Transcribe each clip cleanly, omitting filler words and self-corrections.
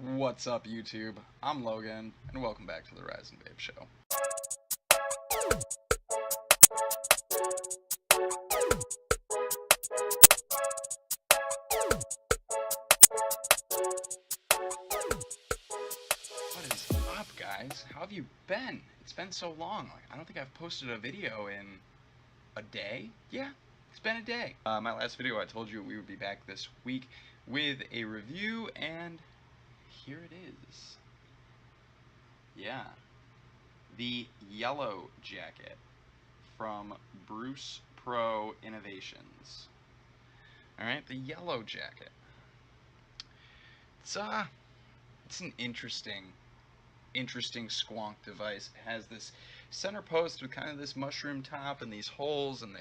What's up, YouTube? I'm Logan, and welcome back to the Rise and Babe Show. What is up, guys? How have you been? It's been so long. I don't think I've posted a video in a day. Yeah, it's been a day. My last video, I told you we would be back this week with a review, and here it is. Yeah, the Yellow Jacket from Bruce Pro Innovations. Alright, the Yellow Jacket. It's an interesting squonk device. It has this center post with kind of this mushroom top and these holes, and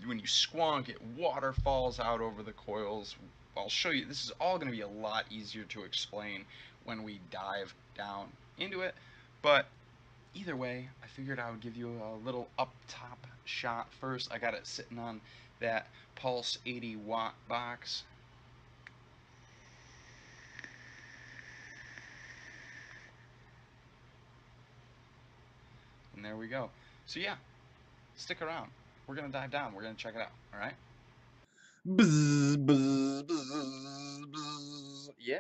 when you squonk it, water falls out over the coils. I'll show you. This is all going to be a lot easier to explain when we dive down into it, but either way, I figured I would give you a little up top shot first. I got it sitting on that Pulse 80-watt box. And there we go. So yeah, stick around. We're going to dive down. We're going to check it out, all right? Bzz, bzz, bzz, bzz. Yeah,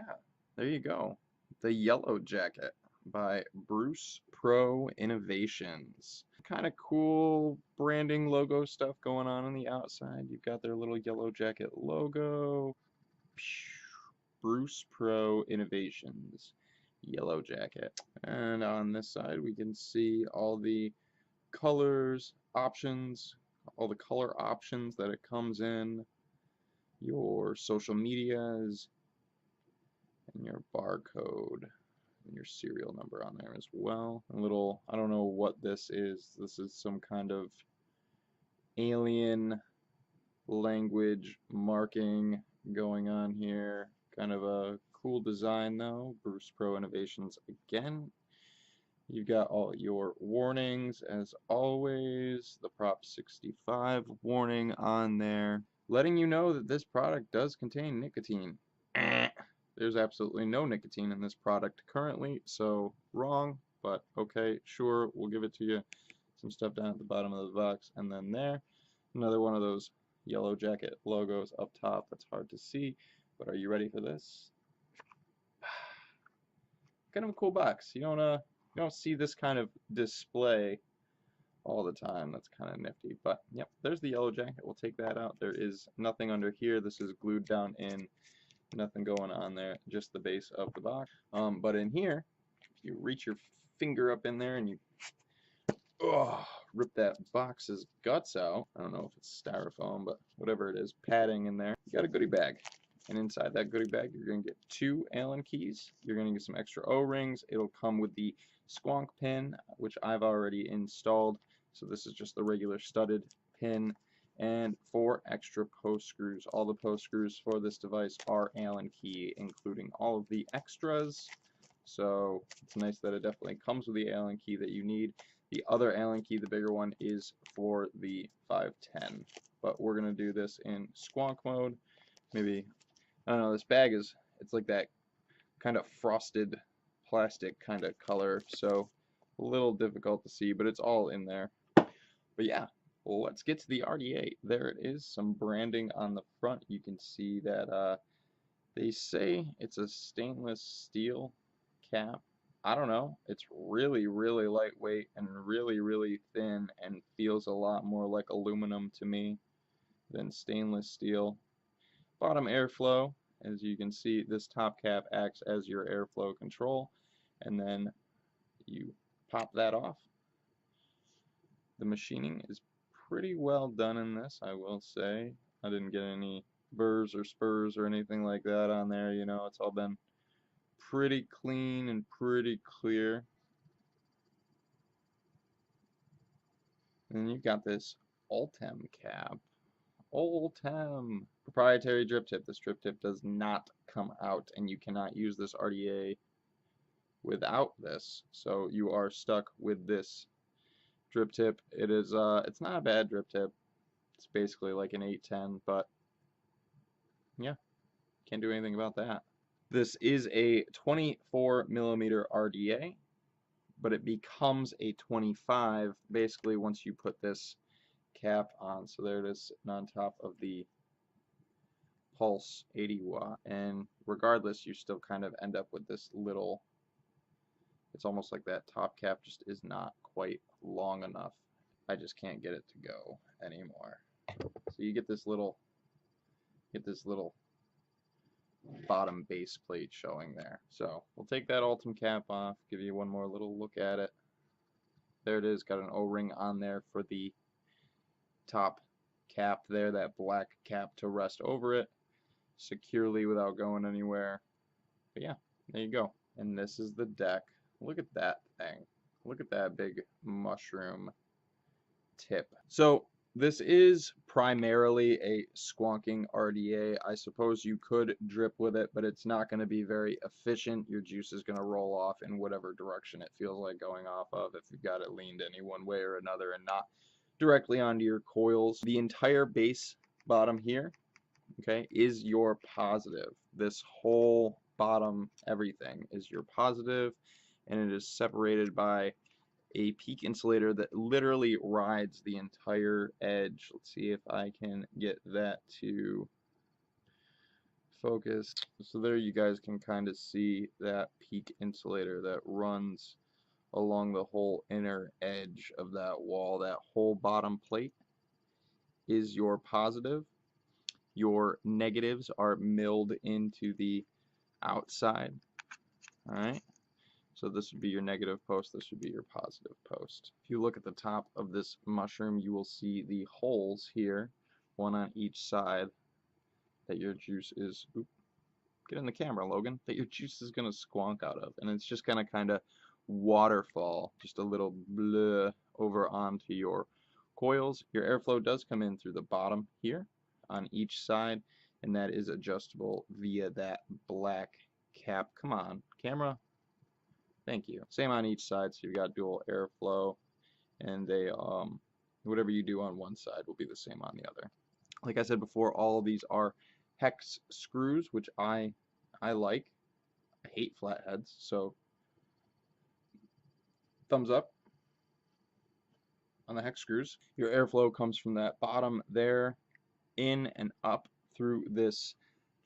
there you go. The Yellow Jacket by Bruce Pro Innovations. Kind of cool branding logo stuff going on the outside. You've got their little Yellow Jacket logo. Bruce Pro Innovations Yellow Jacket. And on this side we can see all the colors, options, all the color options that it comes in, your social medias, and your barcode and your serial number on there as well. A little, I don't know what this is. This is some kind of alien language marking going on here. Kind of a cool design though. Bruce Pro Innovations again. You've got all your warnings as always. The Prop 65 warning on there, letting you know that this product does contain nicotine. There's absolutely no nicotine in this product currently, so wrong, but okay, sure, we'll give it to you. Some stuff down at the bottom of the box, and then there, another one of those Yellow Jacket logos up top. That's hard to see, but are you ready for this? Kind of a cool box. You don't see this kind of display all the time. That's kind of nifty. But yep, there's the Yellow Jacket. We'll take that out. There is nothing under here. This is glued down in. Nothing going on there. Just the base of the box. But in here, if you reach your finger up in there and you rip that box's guts out. I don't know if it's styrofoam, but whatever it is, padding in there. You got a goodie bag. And inside that goodie bag, you're going to get 2 Allen keys. You're going to get some extra O-rings. It'll come with the squonk pin, which I've already installed. So this is just the regular studded pin. And 4 extra post screws. All the post screws for this device are Allen key, including all of the extras. So it's nice that it definitely comes with the Allen key that you need. The other Allen key, the bigger one, is for the 510. But we're going to do this in squonk mode. Maybe, I don't know, this bag is, it's like that kind of frosted plastic kind of color, so a little difficult to see, but it's all in there. But yeah, let's get to the RDA. There it is, some branding on the front. You can see that they say it's a stainless steel cap. I don't know, it's really lightweight and really thin and feels a lot more like aluminum to me than stainless steel. Bottom airflow, as you can see, this top cap acts as your airflow control, and then you pop that off. The machining is pretty well done in this, I will say. I didn't get any burrs or spurs or anything like that on there, you know, it's all been pretty clean and pretty clear. And then you've got this Ultem cap. Ultem proprietary drip tip. This drip tip does not come out, and you cannot use this RDA without this. So you are stuck with this drip tip. It is it's not a bad drip tip. It's basically like an 810, but yeah, can't do anything about that. This is a 24 millimeter RDA, but it becomes a 25 basically once you put this cap on. So there it is sitting on top of the Pulse 80 watt, and regardless you still kind of end up with this little, it's almost like that top cap just is not quite long enough. I just can't get it to go anymore. So you get this little bottom base plate showing there. So we'll take that Ultim cap off, give you one more little look at it. There it is, got an O-ring on there for the top cap there, that black cap to rest over it securely without going anywhere. But yeah, there you go. And this is the deck. Look at that thing. Look at that big mushroom tip. So this is primarily a squonking RDA. I suppose you could drip with it, but it's not going to be very efficient. Your juice is going to roll off in whatever direction it feels like going off of if you've got it leaned any one way or another and not directly onto your coils. The entire base bottom here, okay, is your positive. This whole bottom everything is your positive, and it is separated by a peak insulator that literally rides the entire edge. Let's see if I can get that to focus. So there you guys can kind of see that peak insulator that runs along the whole inner edge of that wall. That whole bottom plate is your positive. Your negatives are milled into the outside. Alright, so this would be your negative post, this would be your positive post. If you look at the top of this mushroom, you will see the holes here, one on each side, that your juice is, get in the camera, Logan, that your juice is going to squonk out of. And it's just going to kind of waterfall, just a little bleh over onto your coils. Your airflow does come in through the bottom here on each side, and that is adjustable via that black cap. Come on, camera. Thank you. Same on each side, so you've got dual airflow, and they whatever you do on one side will be the same on the other. Like I said before, all of these are hex screws, which I like. I hate flatheads, so thumbs up on the hex screws. Your airflow comes from that bottom there, in and up through this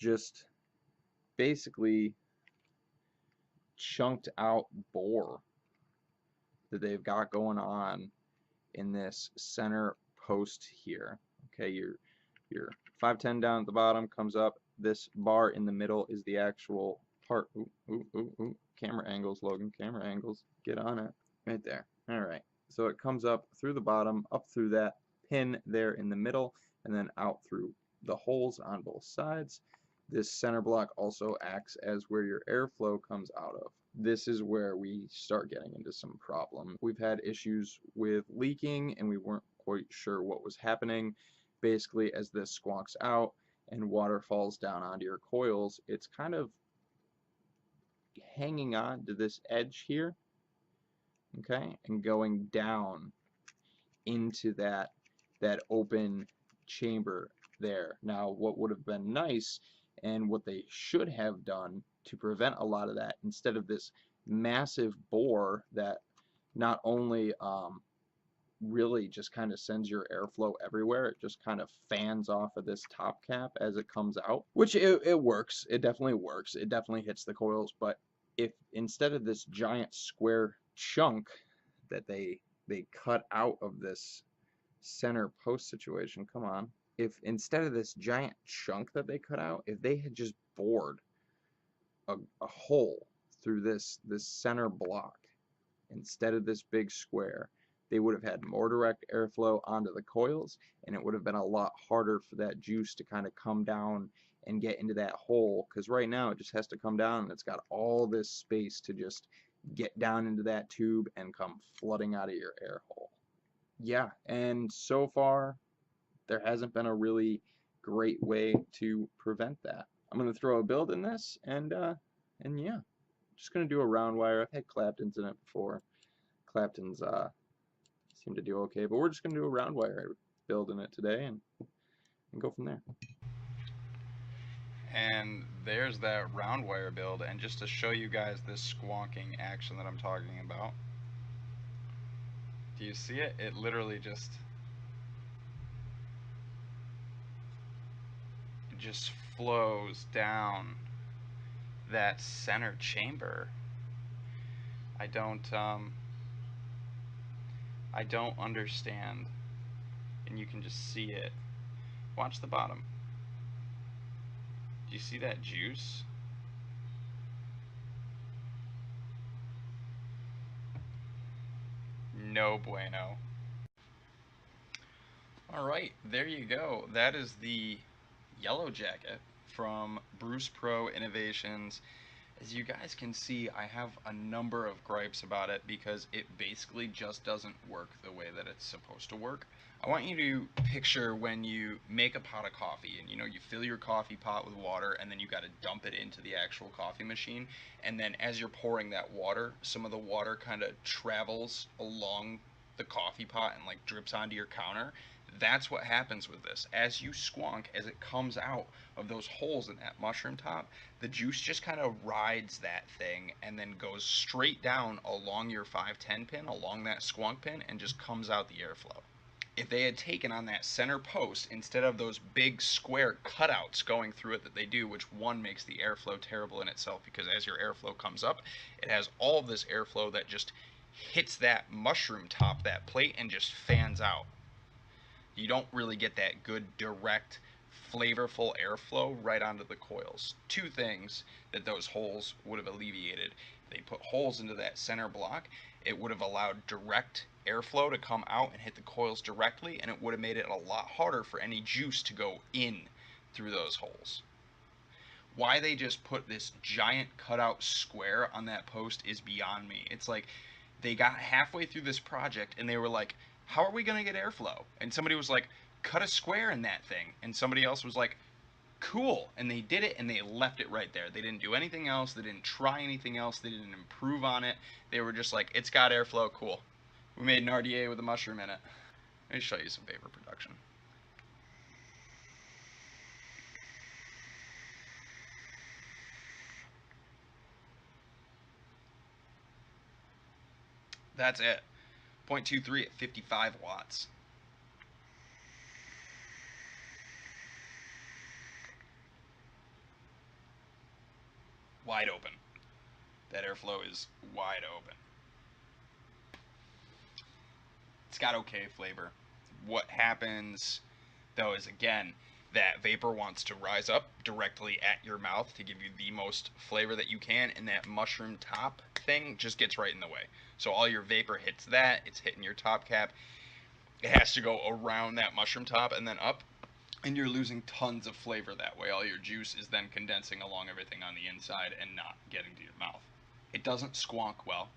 just basically chunked out bore that they've got going on in this center post here. Okay, your 510 down at the bottom comes up. This bar in the middle is the actual part. Camera angles, Logan, camera angles. Get on it. Right there. Alright, so it comes up through the bottom, up through that pin there in the middle, and then out through the holes on both sides. This center block also acts as where your airflow comes out of. This is where we start getting into some problems. We've had issues with leaking, and we weren't quite sure what was happening. Basically, as this squonks out and water falls down onto your coils, it's kind of hanging on to this edge here, okay, and going down into that open chamber there. Now, what would have been nice, and what they should have done to prevent a lot of that, instead of this massive bore that not only really just kind of sends your airflow everywhere, it just kind of fans off of this top cap as it comes out, which it works. It definitely works. It definitely hits the coils, but if instead of this giant square chunk that they cut out of this center post situation, come on, if instead of this giant chunk that they cut out, if they had just bored a hole through this center block instead of this big square, they would have had more direct airflow onto the coils, and it would have been a lot harder for that juice to kind of come down and get into that hole, because right now it just has to come down and it's got all this space to just get down into that tube and come flooding out of your air hole. Yeah, and so far there hasn't been a really great way to prevent that. I'm going to throw a build in this, and yeah, just going to do a round wire. I've had Clapton's in it before. Clapton's seem to do okay, but we're just going to do a round wire build in it today and go from there. And there's that round wire build. And just to show you guys this squonking action that I'm talking about, do you see it? It literally just flows down that center chamber. I don't I don't understand. And you can just see it. Watch the bottom. Do you see that juice? No bueno. All right, there you go. That is the Yellow Jacket from Bruce Pro Innovations. As you guys can see, I have a number of gripes about it because it basically just doesn't work the way that it's supposed to work. I want you to picture when you make a pot of coffee and you fill your coffee pot with water and then you got to dump it into the actual coffee machine, and then as you're pouring that water, some of the water kind of travels along the coffee pot and like drips onto your counter. That's what happens with this. As you squonk, as it comes out of those holes in that mushroom top, the juice just kind of rides that thing and then goes straight down along your 510 pin, along that squonk pin, and just comes out the airflow. If they had taken on that center post instead of those big square cutouts going through it that they do, which one makes the airflow terrible in itself because as your airflow comes up, it has all of this airflow that just hits that mushroom top, that plate, and just fans out. You don't really get that good direct flavorful airflow right onto the coils. Two things that those holes would have alleviated. They put holes into that center block. It would have allowed direct airflow to come out and hit the coils directly, and it would have made it a lot harder for any juice to go in through those holes. Why they just put this giant cutout square on that post is beyond me. It's like they got halfway through this project and they were like, how are we going to get airflow? And somebody was like, cut a square in that thing. And somebody else was like, cool. And they did it and they left it right there. They didn't do anything else. They didn't try anything else. They didn't improve on it. They were just like, it's got airflow, cool. We made an RDA with a mushroom in it. Let me show you some vapor production. That's it. 0.23 at 55 watts. Wide open. That airflow is wide open. It's got okay flavor. What happens though is again that vapor wants to rise up directly at your mouth to give you the most flavor that you can, and that mushroom top thing just gets right in the way. So all your vapor hits that, it's hitting your top cap. It has to go around that mushroom top and then up, and you're losing tons of flavor that way. All your juice is then condensing along everything on the inside and not getting to your mouth. It doesn't squonk well,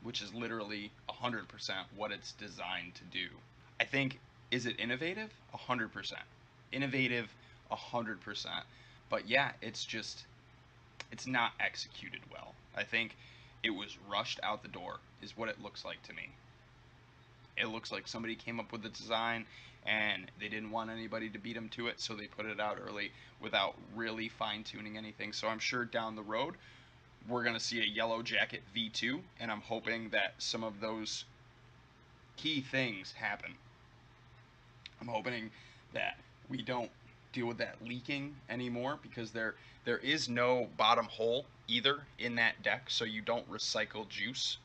which is literally 100% what it's designed to do. I think, is it innovative? 100%. Innovative, 100%. But yeah, it's not executed well. I think it was rushed out the door, is what it looks like to me. It looks like somebody came up with the design and they didn't want anybody to beat them to it, so they put it out early without really fine tuning anything. So I'm sure down the road we're going to see a Yellow Jacket V2, and I'm hoping that some of those key things happen. I'm hoping that we don't deal with that leaking anymore because there is no bottom hole either in that deck, so you don't recycle juice.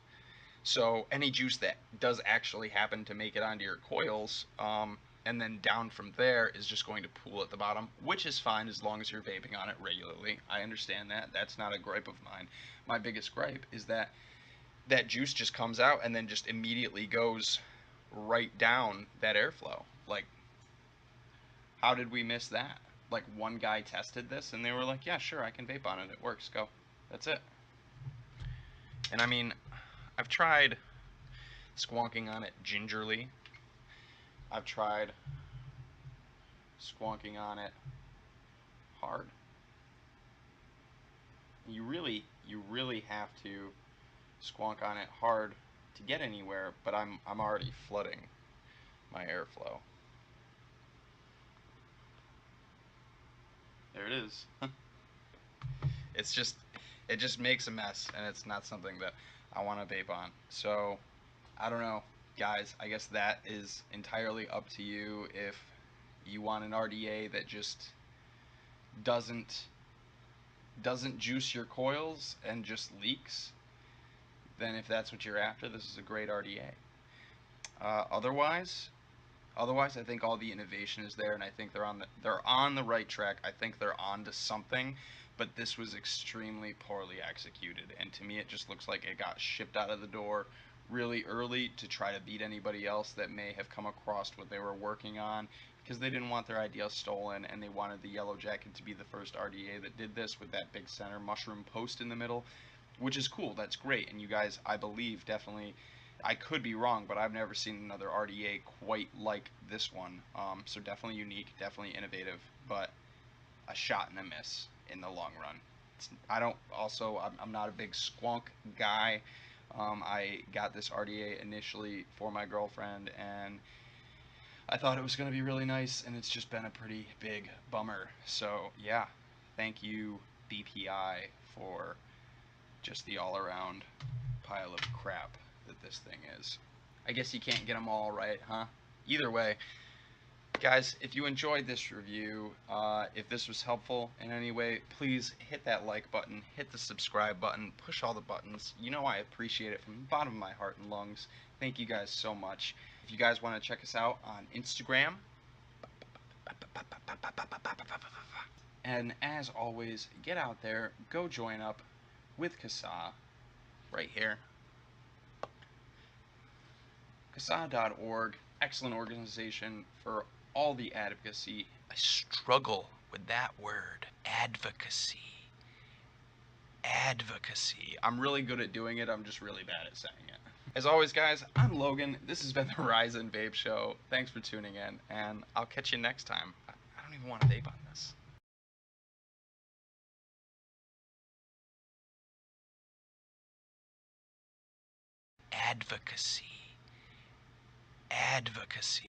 So any juice that does actually happen to make it onto your coils, and then down from there is just going to pool at the bottom, which is fine as long as you're vaping on it regularly. I understand that. That's not a gripe of mine. My biggest gripe is that that juice just comes out and then just immediately goes right down that airflow. Like, how did we miss that? Like, one guy tested this and they were like, yeah, sure, I can vape on it. It works. Go. That's it. And I mean, I've tried squonking on it gingerly. I've tried squonking on it hard. You really have to squonk on it hard to get anywhere, but I'm already flooding my airflow. There it is. it just makes a mess, and it's not something that I want to vape on. So I don't know, guys. I guess that is entirely up to you. If you want an RDA that just doesn't juice your coils and just leaks, then if that's what you're after, this is a great RDA. Otherwise, I think all the innovation is there, and I think they're on the right track. I think they're on to something, but this was extremely poorly executed, and to me, it just looks like it got shipped out of the door really early to try to beat anybody else that may have come across what they were working on, because they didn't want their idea stolen, and they wanted the Yellow Jacket to be the first RDA that did this with that big center mushroom post in the middle, which is cool. That's great, and you guys, I believe, definitely. I could be wrong, but I've never seen another RDA quite like this one. So definitely unique, definitely innovative, but a shot and a miss in the long run. I'm not a big squonk guy. I got this RDA initially for my girlfriend, and I thought it was going to be really nice, and it's just been a pretty big bummer. So yeah, thank you BPI for just the all-around pile of crap that this thing is. I guess you can't get them all right, huh? Either way, guys, if you enjoyed this review, if this was helpful in any way, please hit that like button, hit the subscribe button, push all the buttons. You know I appreciate it from the bottom of my heart and lungs. Thank you guys so much. If you guys want to check us out on Instagram, and as always, get out there, go join up with Kasa right here. CASA.org, excellent organization for all the advocacy. I struggle with that word, advocacy. Advocacy. I'm really good at doing it, I'm just really bad at saying it. As always, guys, I'm Logan. This has been the Rise and Vape Show. Thanks for tuning in, and I'll catch you next time. I don't even want to vape on this. Advocacy. Advocacy.